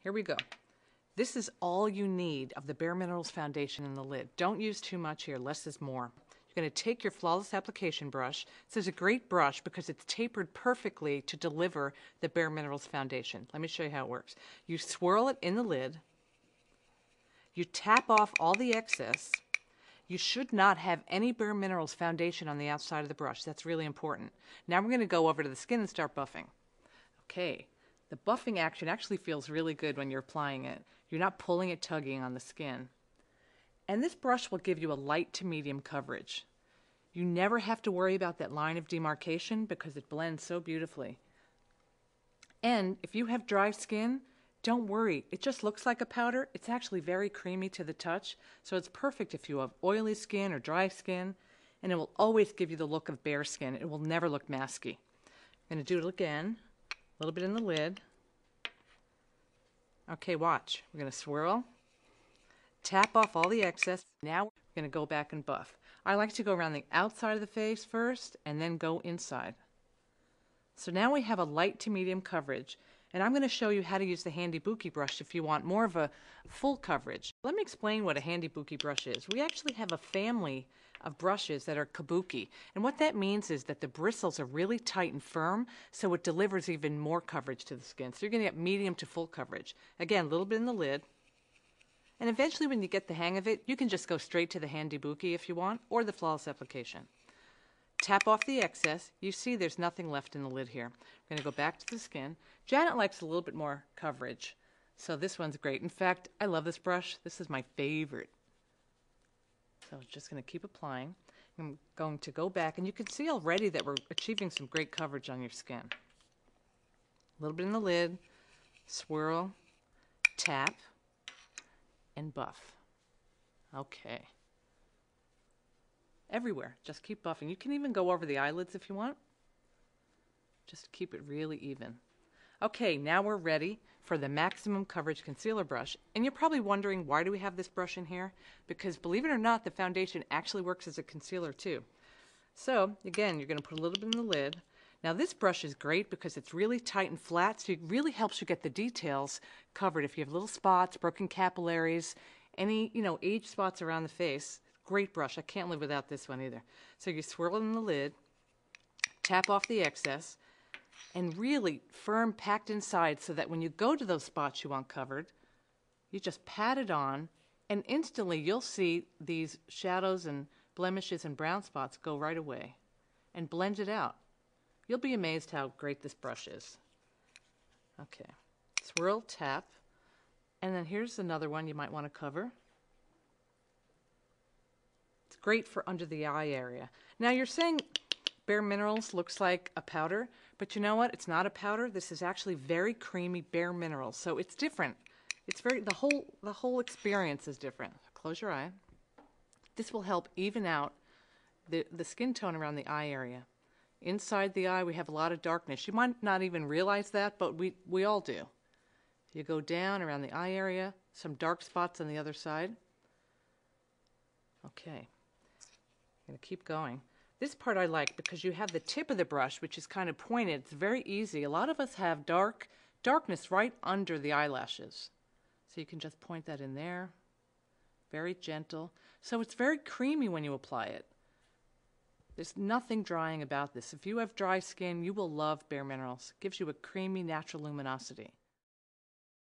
Here we go. This is all you need of the bareMinerals foundation in the lid. Don't use too much here, less is more. You're going to take your Flawless Application Brush. This is a great brush because it's tapered perfectly to deliver the bareMinerals foundation. Let me show you how it works. You swirl it in the lid. You tap off all the excess. You should not have any bareMinerals foundation on the outside of the brush. That's really important. Now we're going to go over to the skin and start buffing. Okay, the buffing action actually feels really good when you're applying it. You're not pulling it, tugging on the skin. And this brush will give you a light to medium coverage. You never have to worry about that line of demarcation because it blends so beautifully. And if you have dry skin, don't worry. It just looks like a powder. It's actually very creamy to the touch, so it's perfect if you have oily skin or dry skin, and it will always give you the look of bare skin. It will never look masky. I'm going to do it again. A little bit in the lid. Okay, watch. We're going to swirl. Tap off all the excess. Now we're going to go back and buff. I like to go around the outside of the face first and then go inside. So now we have a light to medium coverage, and I'm going to show you how to use the Handy Buki brush if you want more of a full coverage. Let me explain what a Handy Buki brush is. We actually have a family of brushes that are kabuki, and what that means is that the bristles are really tight and firm, so it delivers even more coverage to the skin. So you're going to get medium to full coverage. Again, a little bit in the lid. And eventually when you get the hang of it, you can just go straight to the Handy Buki if you want, or the Flawless Application. Tap off the excess. You see there's nothing left in the lid here. We're going to go back to the skin. Janet likes a little bit more coverage, so this one's great. In fact, I love this brush. This is my favorite. So just going to keep applying. I'm going to go back, and you can see already that we're achieving some great coverage on your skin. A little bit in the lid, swirl, tap, and buff. Okay. Everywhere. Just keep buffing. You can even go over the eyelids if you want. Just keep it really even. Okay, now we're ready for the maximum coverage concealer brush. And you're probably wondering, why do we have this brush in here? Because believe it or not, the foundation actually works as a concealer too. So again, you're going to put a little bit in the lid. Now this brush is great because it's really tight and flat, so it really helps you get the details covered. If you have little spots, broken capillaries, any, age spots around the face, great brush. I can't live without this one either. So you swirl it in the lid, tap off the excess, and really firm packed inside so that when you go to those spots you want covered, you just pat it on, and instantly you'll see these shadows and blemishes and brown spots go right away, and blend it out. You'll be amazed how great this brush is. Okay, swirl, tap, and then here's another one you might want to cover. It's great for under the eye area. Now you're saying bareMinerals looks like a powder, but you know what? It's not a powder. This is actually very creamy bareMinerals, so it's different. It's the whole experience is different. Close your eye. This will help even out the skin tone around the eye area. Inside the eye we have a lot of darkness. You might not even realize that, but we all do. You go down around the eye area, some dark spots on the other side. Okay, I'm going to keep going. This part I like because you have the tip of the brush, which is kind of pointed. It's very easy. A lot of us have darkness right under the eyelashes. So you can just point that in there. Very gentle. So it's very creamy when you apply it. There's nothing drying about this. If you have dry skin, you will love bareMinerals. It gives you a creamy, natural luminosity.